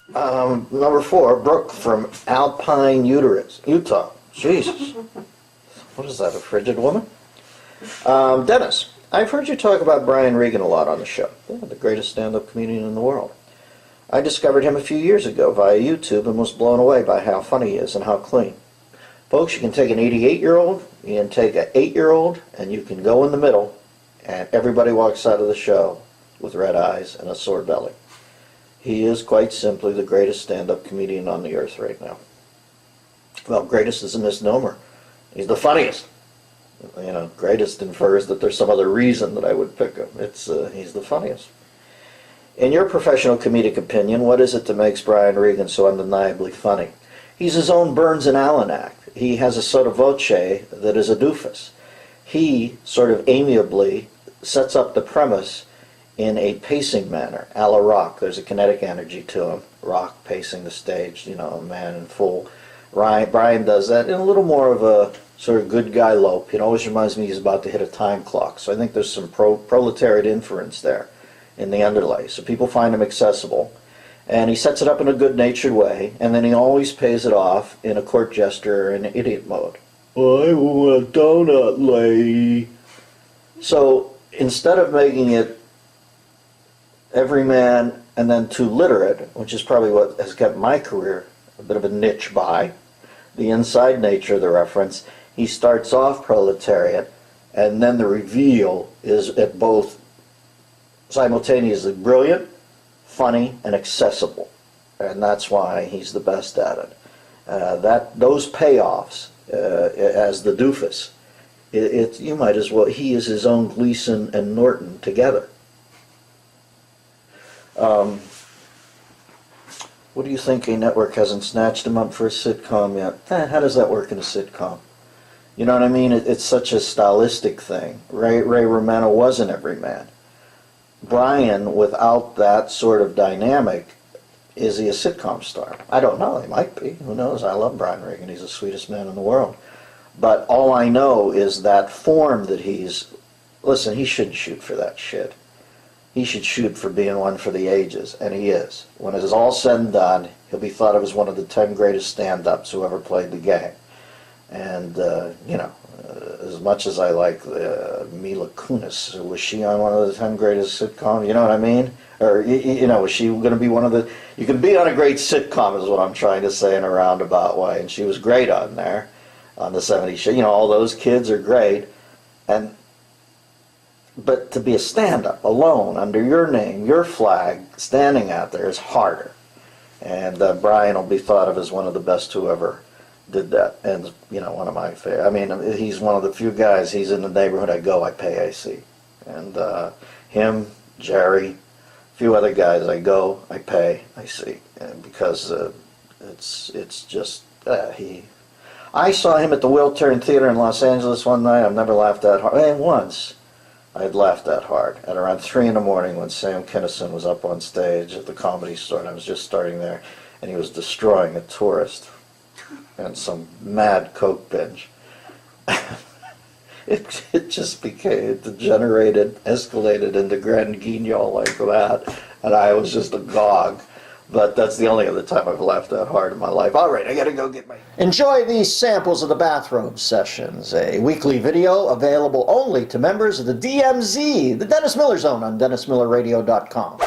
Number 4, Brooke from Alpine, Utah. Jesus. What is that, a frigid woman? Dennis, I've heard you talk about Brian Regan a lot on the show. Yeah, the greatest stand-up comedian in the world. I discovered him a few years ago via YouTube and was blown away by how funny he is and how clean. Folks, you can take an 88-year-old, you can take an 8-year-old, and you can go in the middle, and everybody walks out of the show with red eyes and a sore belly. He is quite simply the greatest stand-up comedian on the earth right now. Well, greatest is a misnomer. He's the funniest. You know, greatest infers that there's some other reason that I would pick him. He's the funniest. In your professional comedic opinion, what is it that makes Brian Regan so undeniably funny? He's his own Burns and Allen act. He has a sotto voce that is a doofus. He sort of amiably sets up the premise in a pacing manner, a la Rock. There's a kinetic energy to him. Rock pacing the stage, you know, a man in full. Brian does that in a little more of a sort of good guy lope. It always reminds me he's about to hit a time clock. So I think there's some proletariat inference there in the underlay. So people find him accessible. And he sets it up in a good-natured way, and then he always pays it off in a court jester and idiot mode. I want a donut, lady. So instead of making it everyman and then too literate, which is probably what has kept my career a bit of a niche by, the inside nature of the reference, he starts off proletariat, and then the reveal is at both simultaneously brilliant, funny, and accessible, and that's why he's the best at it. Those payoffs as the doofus, you might as well. He is his own Gleason and Norton together. What do you think? A network hasn't snatched him up for a sitcom yet? How does that work in a sitcom? You know what I mean? It's such a stylistic thing. Ray Romano was an everyman. Brian, without that sort of dynamic, is he a sitcom star? I don't know. He might be. Who knows? I love Brian Regan. He's the sweetest man in the world. But all I know is that form that he's... Listen, he shouldn't shoot for that shit. He should shoot for being one for the ages, and he is. When it is all said and done, he'll be thought of as one of the 10 greatest stand-ups who ever played the game. And, you know, as much as I like Mila Kunis, was she on one of the 10 greatest sitcoms? You know what I mean? Or, you know, was she going to be one of the... You can be on a great sitcom is what I'm trying to say in a roundabout way. And she was great on there, on the 70s show. You know, all those kids are great. But to be a stand-up alone, under your name, your flag, standing out there is harder. And Brian will be thought of as one of the best who ever did that, and you know, one of my favorite. I mean, he's one of the few guys. He's in the neighborhood I go, I pay, I see, and him, Jerry, a few other guys. I go, I pay, I see, and because it's just he. I saw him at the Wiltern Theater in Los Angeles one night. I've never laughed that hard. And once I had laughed that hard at around 3 in the morning when Sam Kinison was up on stage at the Comedy Store, and I was just starting there, and he was destroying a tourist and some mad coke binge. it just became, it degenerated, escalated into grand guignol like that, and I was just agog. But that's the only other time I've laughed that hard in my life. All right, I gotta go get my... Enjoy these samples of the Bathrobe Sessions, a weekly video available only to members of the DMZ, the Dennis Miller Zone, on DennisMillerRadio.com.